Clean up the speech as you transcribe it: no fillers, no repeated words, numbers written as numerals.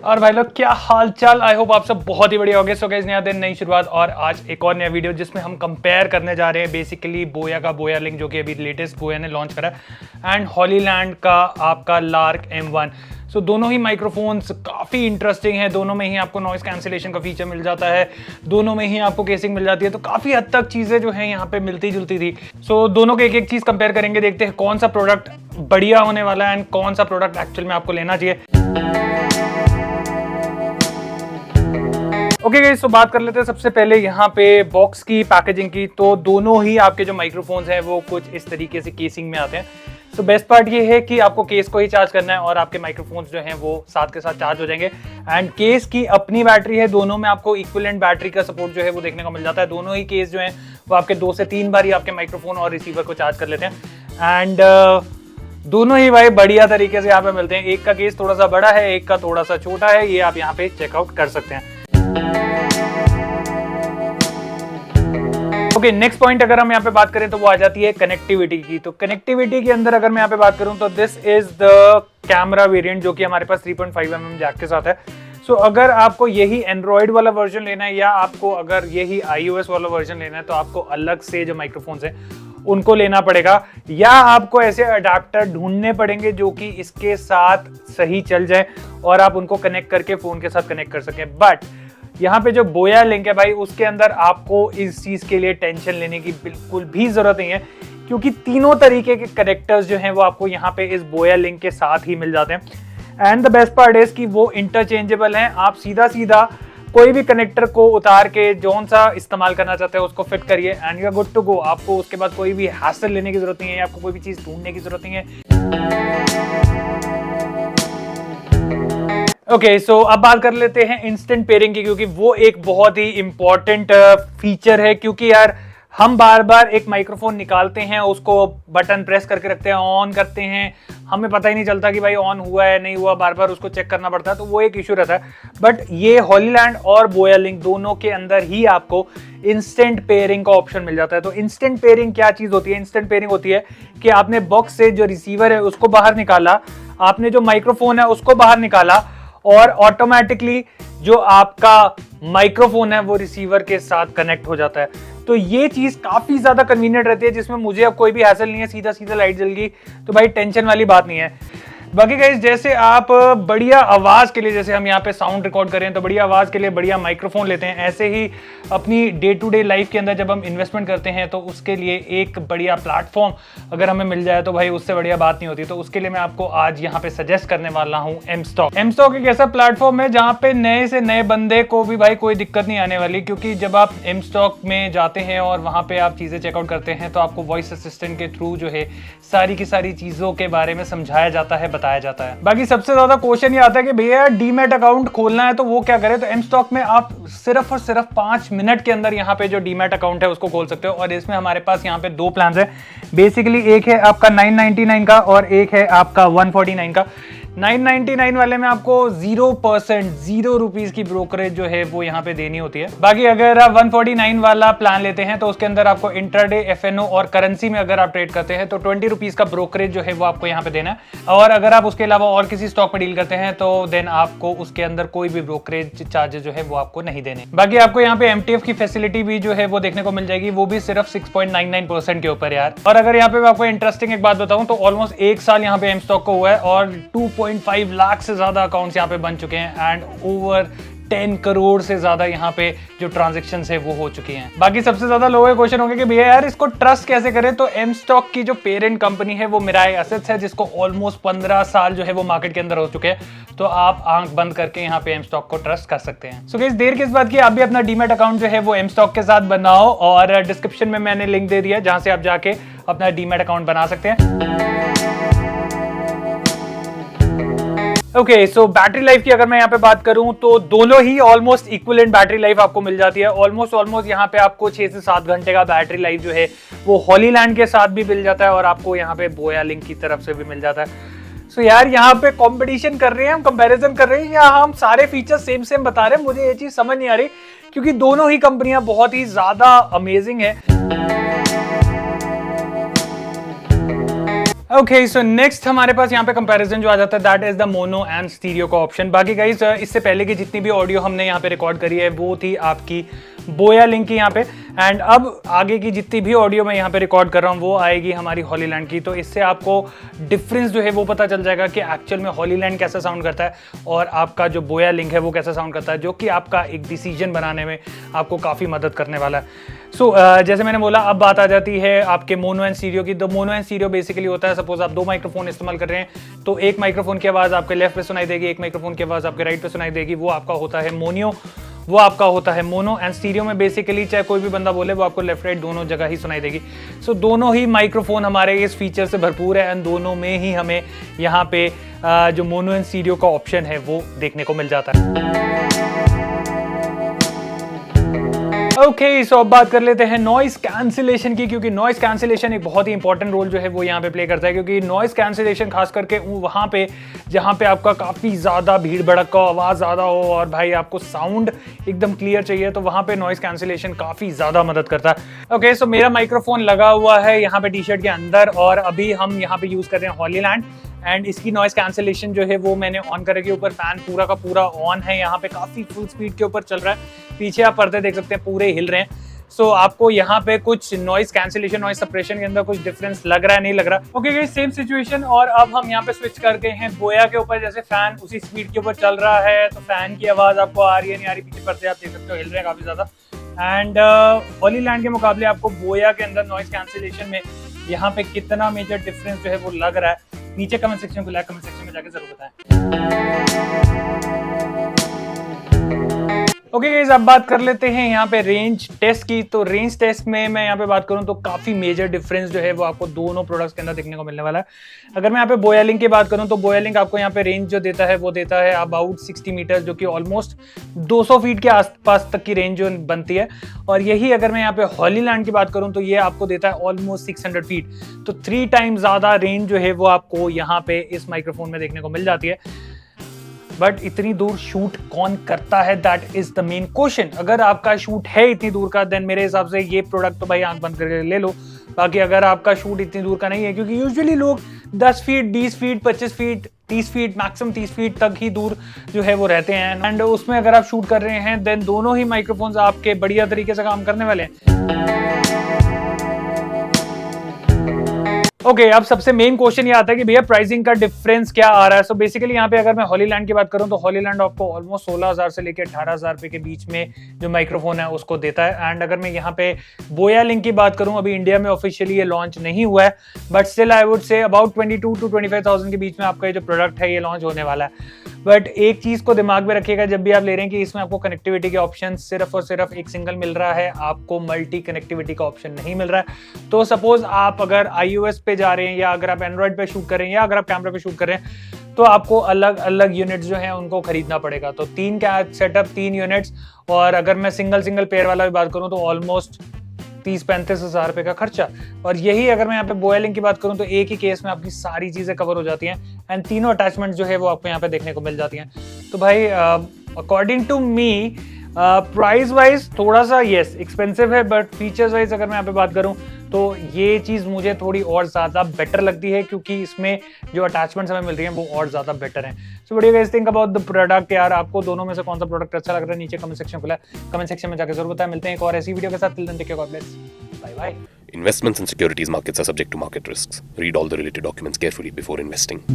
और भाई लोग क्या हाल चाल। आई होप आप सब बहुत ही बढ़िया होंगे। सो गाइस, नया दिन, नई शुरुआत और आज एक और नया वीडियो जिसमें हम कंपेयर करने जा रहे हैं बेसिकली बोया का बोया लिंक जो कि अभी लेटेस्ट बोया ने लॉन्च करा एंड हॉलीलैंड का आपका लार्क M1। सो दोनों ही माइक्रोफोन्स काफ़ी इंटरेस्टिंग है। दोनों में ही आपको नॉइस कैंसिलेशन का फीचर मिल जाता है, दोनों में ही आपको केसिंग मिल जाती है, तो काफ़ी हद तक चीज़ें जो है यहाँ पे मिलती जुलती थी। सो दोनों के एक एक चीज़ कंपेयर करेंगे, देखते हैं कौन सा प्रोडक्ट बढ़िया होने वाला है एंड कौन सा प्रोडक्ट एक्चुअल में आपको लेना चाहिए। ओके गाइस, तो बात कर लेते हैं सबसे पहले यहाँ पे बॉक्स की पैकेजिंग की। तो दोनों ही आपके जो माइक्रोफोन्स हैं वो कुछ इस तरीके से केसिंग में आते हैं। तो बेस्ट पार्ट ये है कि आपको केस को ही चार्ज करना है और आपके माइक्रोफोन्स जो हैं वो साथ के साथ चार्ज हो जाएंगे। एंड केस की अपनी बैटरी है, दोनों में आपको इक्विवेलेंट बैटरी का सपोर्ट जो है वो देखने को मिल जाता है। दोनों ही केस जो हैं वो आपके 2 से 3 बार ही आपके माइक्रोफोन और रिसीवर को चार्ज कर लेते हैं। एंड दोनों ही भाई बढ़िया तरीके से यहाँ पे मिलते हैं। एक का केस थोड़ा सा बड़ा है, एक का थोड़ा सा छोटा है, ये आप यहाँ पे चेकआउट कर सकते हैं। ओके, नेक्स्ट पॉइंट अगर हम यहाँ पे बात करें तो वो आ जाती है कनेक्टिविटी की। तो कनेक्टिविटी के अंदर अगर मैं यहाँ पे बात करूं तो this is the camera variant जो कि हमारे पास 3.5mm जैक के साथ है। सो अगर आपको यही एंड्रॉइड वाला वर्जन लेना है या आपको अगर यही iOS वाला वर्जन लेना है तो आपको अलग से जो माइक्रोफोन्स हैं उनको लेना पड़ेगा, या आपको ऐसे अडेप्टर ढूंढने पड़ेंगे जो कि इसके साथ सही चल जाए और आप उनको कनेक्ट करके फोन के साथ कनेक्ट कर सकें। बट यहाँ पे जो बोया लिंक है भाई, उसके अंदर आपको इस चीज के लिए टेंशन लेने की बिल्कुल भी जरूरत नहीं है, क्योंकि तीनों तरीके के कनेक्टर्स जो हैं वो आपको यहाँ पे इस बोया लिंक के साथ ही मिल जाते हैं। And the best part is कि वो इंटरचेंजेबल हैं। आप सीधा सीधा कोई भी कनेक्टर को उतार के जौन सा इस्तेमाल करना चाहते हैं उसको फिट करिए and you are good to go. आपको उसके बाद कोई भी हैसल लेने की जरूरत नहीं है, आपको कोई भी चीज ढूंढने की जरूरत नहीं है। ओके, सो अब बात कर लेते हैं इंस्टेंट पेयरिंग की, क्योंकि वो एक बहुत ही इंपॉर्टेंट फीचर है। क्योंकि यार हम बार बार एक माइक्रोफोन निकालते हैं, उसको बटन प्रेस करके रखते हैं, ऑन करते हैं, हमें पता ही नहीं चलता कि भाई ऑन हुआ है नहीं हुआ, बार बार उसको चेक करना पड़ता है, तो वो एक इशू रहता है। बट ये हॉलीलैंड और बोया लिंक दोनों के अंदर ही आपको इंस्टेंट पेयरिंग का ऑप्शन मिल जाता है। तो इंस्टेंट पेयरिंग क्या चीज होती है? इंस्टेंट पेयरिंग होती है कि आपने बॉक्स से जो रिसीवर है उसको बाहर निकाला, आपने जो माइक्रोफोन है उसको बाहर निकाला और ऑटोमेटिकली जो आपका माइक्रोफोन है वो रिसीवर के साथ कनेक्ट हो जाता है। तो ये चीज काफी ज्यादा कन्वीनियंट रहती है, जिसमें मुझे अब कोई भी हैसल नहीं है, सीधा सीधा लाइट जल गई तो भाई टेंशन वाली बात नहीं है। बाकी गाइस, जैसे आप बढ़िया आवाज के लिए, जैसे हम यहाँ पे साउंड रिकॉर्ड करें तो बढ़िया आवाज के लिए बढ़िया माइक्रोफोन लेते हैं, ऐसे ही अपनी डे टू डे लाइफ के अंदर जब हम इन्वेस्टमेंट करते हैं तो उसके लिए एक बढ़िया प्लेटफॉर्म अगर हमें मिल जाए तो भाई उससे बढ़िया बात नहीं होती। तो उसके लिए मैं आपको आज यहाँ पे सजेस्ट करने वाला हूँ एमस्टॉक। एमस्टॉक एक ऐसा प्लेटफॉर्म है जहाँ पे नए से नए बंदे को भी भाई कोई दिक्कत नहीं आने वाली, क्योंकि जब आप एमस्टॉक में जाते हैं और वहाँ पे आप चीजें चेकआउट करते हैं तो आपको वॉइस असिस्टेंट के थ्रू जो है सारी की सारी चीजों के बारे में समझाया जाता है, बताया जाता है। बाकी सबसे ज्यादा क्वेश्चन ये आता है कि भैया डीमैट अकाउंट खोलना है तो वो क्या करें? तो एमस्टॉक में आप सिर्फ और सिर्फ 5 मिनट के अंदर यहाँ पे जो डीमैट अकाउंट है उसको खोल सकते हो। और इसमें हमारे पास यहाँ पे 2 प्लान है बेसिकली, एक है आपका 999 का और एक है आपका 149 का। 999 वाले में आपको 0% 0 रुपीज की ब्रोकरेज जो है वो यहाँ पे देनी होती है। बाकी अगर आप 149 वाला प्लान लेते हैं तो उसके अंदर आपको इंट्राडे, एफएनओ और करेंसी में अगर आप ट्रेड करते हैं तो 20 रुपीज का ब्रोकरेज जो है वो आपको यहाँ पे देना है। और अगर आप उसके अलावा और किसी स्टॉक में डील करते हैं तो देन आपको उसके अंदर कोई भी ब्रोकरेज चार्जेस जो है वो आपको नहीं देने। बाकी आपको यहाँ पे एमटीएफ की फैसिलिटी भी जो है वो देखने को मिल जाएगी, वो भी सिर्फ 6.99% के ऊपर यार। और अगर यहाँ पे मैं आपको इंटरेस्टिंग एक बात बताऊं तो ऑलमोस्ट 1 साल यहाँ पे एमस्टॉक को हुआ है और 2.5 लाख से ज्यादा अकाउंट्स यहाँ पे बन चुके हैं एंड ओवर 10 करोड़ से ज्यादा यहाँ पे जो ट्रांजैक्शंस है वो हो चुकी हैं। बाकी सबसे ज्यादा लोगों के क्वेश्चन होंगे कि भैया यार इसको ट्रस्ट कैसे करें? तो एमस्टॉक की जो पेरेंट कंपनी है वो मिराई एसेट्स है, जिसको ऑलमोस्ट 15 साल जो है वो मार्केट के अंदर हो चुके हैं। तो आप आंख बंद करके यहाँ पे एमस्टॉक को ट्रस्ट कर सकते हैं। सो गाइस, देर किस बात की, आप भी अपना डीमैट अकाउंट जो है वो एमस्टॉक के साथ बनाओ और डिस्क्रिप्शन में मैंने लिंक दे दिया जहां से आप जाके अपना डीमैट अकाउंट बना सकते हैं। ओके, सो बैटरी लाइफ की अगर मैं यहाँ पे बात करूं तो दोनों ही ऑलमोस्ट इक्विवेलेंट बैटरी लाइफ आपको मिल जाती है। ऑलमोस्ट यहाँ पे आपको 6 से 7 घंटे का बैटरी लाइफ जो है वो हॉलीलैंड के साथ भी मिल जाता है और आपको यहाँ पे बोया लिंक की तरफ से भी मिल जाता है। सो यार यहाँ पे कंपटीशन कर रहे हैं हम, कंपैरिजन कर रहे हैं या हम सारे फीचर्स सेम सेम बता रहे हैं? मुझे ये चीज समझ नहीं आ रही, क्योंकि दोनों ही कंपनियां बहुत ही ज्यादा अमेजिंग है। ओके, सो नेक्स्ट हमारे पास यहाँ पे कंपैरिजन जो आ जाता है that is the mono and stereo का ऑप्शन। बाकी गाइस इससे पहले की जितनी भी ऑडियो हमने यहाँ पे रिकॉर्ड करी है वो थी आपकी बोया लिंक की यहाँ पे, एंड अब आगे की जितनी भी ऑडियो मैं यहाँ पे रिकॉर्ड कर रहा हूँ वो आएगी हमारी हॉलीलैंड की। तो इससे आपको डिफरेंस जो है वो पता चल जाएगा कि एक्चुअल में हॉलीलैंड कैसा साउंड करता है और आपका जो बोया लिंक है वो कैसा साउंड करता है, जो कि आपका एक डिसीजन बनाने में आपको काफ़ी मदद करने वाला है। सो जैसे मैंने बोला, अब बात आ जाती है आपके मोनो एंड स्टीरियो की। तो मोनो एंड स्टीरियो बेसिकली होता है, सपोज आप 2 माइक्रोफोन इस्तेमाल कर रहे हैं तो एक माइक्रोफोन की आवाज़ आपके लेफ्ट पे सुनाई देगी, एक माइक्रोफोन की आवाज़ आपके राइट पे सुनाई देगी, वो आपका होता है मोनियो, वो आपका होता है मोनो। एंड स्टीरियो में बेसिकली चाहे कोई भी बंदा बोले वो आपको लेफ्ट राइट दोनों जगह ही सुनाई देगी। सो दोनों ही माइक्रोफोन हमारे इस फीचर से भरपूर है एंड दोनों में ही हमें यहाँ पे जो मोनो एंड स्टीरियो का ऑप्शन है वो देखने को मिल जाता है। ओके, सो अब बात कर लेते हैं नॉइस कैंसिलेशन की, क्योंकि नॉइस कैंसिलेशन एक बहुत ही इंपॉर्टेंट रोल जो है वो यहाँ पे प्ले करता है। क्योंकि नॉइस कैंसिलेशन खास करके वहाँ पे जहाँ पे आपका काफ़ी ज़्यादा भीड़ भड़क का आवाज़ ज़्यादा हो और भाई आपको साउंड एकदम क्लियर चाहिए, तो वहाँ पे नॉइस कैंसिलेशन काफ़ी ज़्यादा मदद करता है। ओके, सो मेरा माइक्रोफोन लगा हुआ है यहाँ पे टी शर्ट के अंदर और अभी हम यहाँ पे यूज़ कर रहे हैं हॉलीलैंड, एंड इसकी नॉइस कैंसिलेशन जो है वो मैंने ऑन करे के ऊपर फैन पूरा का पूरा ऑन है, यहाँ पे काफ़ी फुल स्पीड के ऊपर चल रहा है। पीछे आप पर्दे देख सकते हैं पूरे हिल रहे हैं। सो आपको यहाँ पे कुछ नॉइस कैंसिलेशन नॉइस सप्रेशन के अंदर कुछ डिफरेंस लग रहा है, नहीं लग रहा? ओके गाइस, सेम सिचुएशन, और अब हम यहाँ पे स्विच करते हैं बोया के ऊपर। जैसे फैन उसी स्पीड के ऊपर चल रहा है तो फैन की आवाज आपको आ रही है नहीं आ रही, पीछे पर्दे आप देख सकते हो हिल रहे हैं काफी ज्यादा। एंड हॉलीलैंड के मुकाबले आपको बोया के अंदर नॉइस कैंसिलेशन में यहाँ पे कितना मेजर डिफरेंस जो है वो लग रहा है, नीचे कमेंट सेक्शन को कमेंट सेक्शन में जाके जरूर बताएं। ओके गाइस, अब बात कर लेते हैं यहाँ पे रेंज टेस्ट की। तो रेंज टेस्ट में मैं यहाँ पे बात करूँ तो काफी मेजर डिफरेंस जो है वो आपको दोनों प्रोडक्ट्स के अंदर देखने को मिलने वाला है। अगर मैं यहाँ पे बोया लिंक की बात करूँ तो बोया लिंक आपको यहाँ पे रेंज जो देता है वो देता है अबाउट 60 मीटर, जो कि ऑलमोस्ट 200 फीट के आसपास तक की रेंज जो बनती है। और यही अगर मैं यहाँ पे हॉलीलैंड की बात करूँ तो ये आपको देता है ऑलमोस्ट 600 फीट, तो 3 टाइम्स ज्यादा रेंज जो है वो आपको यहाँ पे इस माइक्रोफोन में देखने को मिल जाती है। बट इतनी दूर शूट कौन करता है, that is the main question. अगर आपका शूट है इतनी दूर का, देन मेरे हिसाब से ये प्रोडक्ट तो भाई आंख बंद करके ले लो। बाकी अगर आपका शूट इतनी दूर का नहीं है, क्योंकि यूजुअली लोग 10 feet 20 feet 25 feet 30 feet maximum 30 feet तक ही दूर जो है वो रहते हैं, एंड उसमें अगर आप शूट कर रहे हैं देन दोनों ही माइक्रोफोन्स आपके बढ़िया तरीके से काम करने वाले हैं। ओके, अब सबसे मेन क्वेश्चन ये आता है कि भैया प्राइसिंग का डिफरेंस क्या आ रहा है। सो बेसिकली यहाँ पे अगर मैं हॉलीलैंड की बात करूँ तो हॉलीलैंड आपको ऑलमोस्ट 16,000 से लेकर 18,000 रुपए के बीच में जो माइक्रोफोन है उसको देता है। एंड अगर मैं यहाँ पे बोया लिंक की बात करूँ, अभी इंडिया में ऑफिशियली ये लॉन्च नहीं हुआ है, but still I would say about 22 to 25,000 के बीच में आपका ये जो प्रोडक्ट है ये लॉन्च होने वाला है। बट एक चीज को दिमाग में रखिएगा जब भी आप ले रहे हैं कि इसमें आपको कनेक्टिविटी के ऑप्शन सिर्फ और सिर्फ एक सिंगल मिल रहा है, आपको मल्टी कनेक्टिविटी का ऑप्शन नहीं मिल रहा है। तो सपोज आप अगर iOS पे जा रहे हैं या अगर आप एंड्रॉइड पे शूट कर रहे हैं या अगर आप कैमरा पे शूट कर रहे हैं तो आपको अलग अलग यूनिट्स जो हैं उनको खरीदना पड़ेगा। तो 3 सेटअप 3 यूनिट्स, और अगर मैं सिंगल पेयर वाला भी बात करूं तो ऑलमोस्ट 30-35 हज़ार रुपए का खर्चा। और यही अगर मैं यहाँ पे बोया लिंक की बात करूँ तो एक ही केस में आपकी सारी चीजें कवर हो जाती हैं एंड तीनों अटैचमेंट जो है वो आपको यहाँ पे देखने को मिल जाती हैं। तो भाई according to me price wise थोड़ा सा येस एक्सपेंसिव है, बट फीचर्स वाइज अगर मैं यहाँ पे बात करूँ तो ये चीज़ मुझे थोड़ी और ज़्यादा बेटर लगती है, क्योंकि इसमें जो अटैचमेंट्स हमें मिल रही हैं वो और ज़्यादा बेटर हैं। So what do you guys think about the product? यार आपको दोनों में से कौन सा प्रोडक्ट अच्छा लग रहा है नीचे कमेंट सेक्शन खुला है, कमेंट सेक्शन में जाकर जरूर बताएं। मिलते हैं एक और ऐसी वीडियो के साथ, till then take care, God bless, bye bye. Investments in securities markets are subject to market risks. Read all the related documents carefully before investing.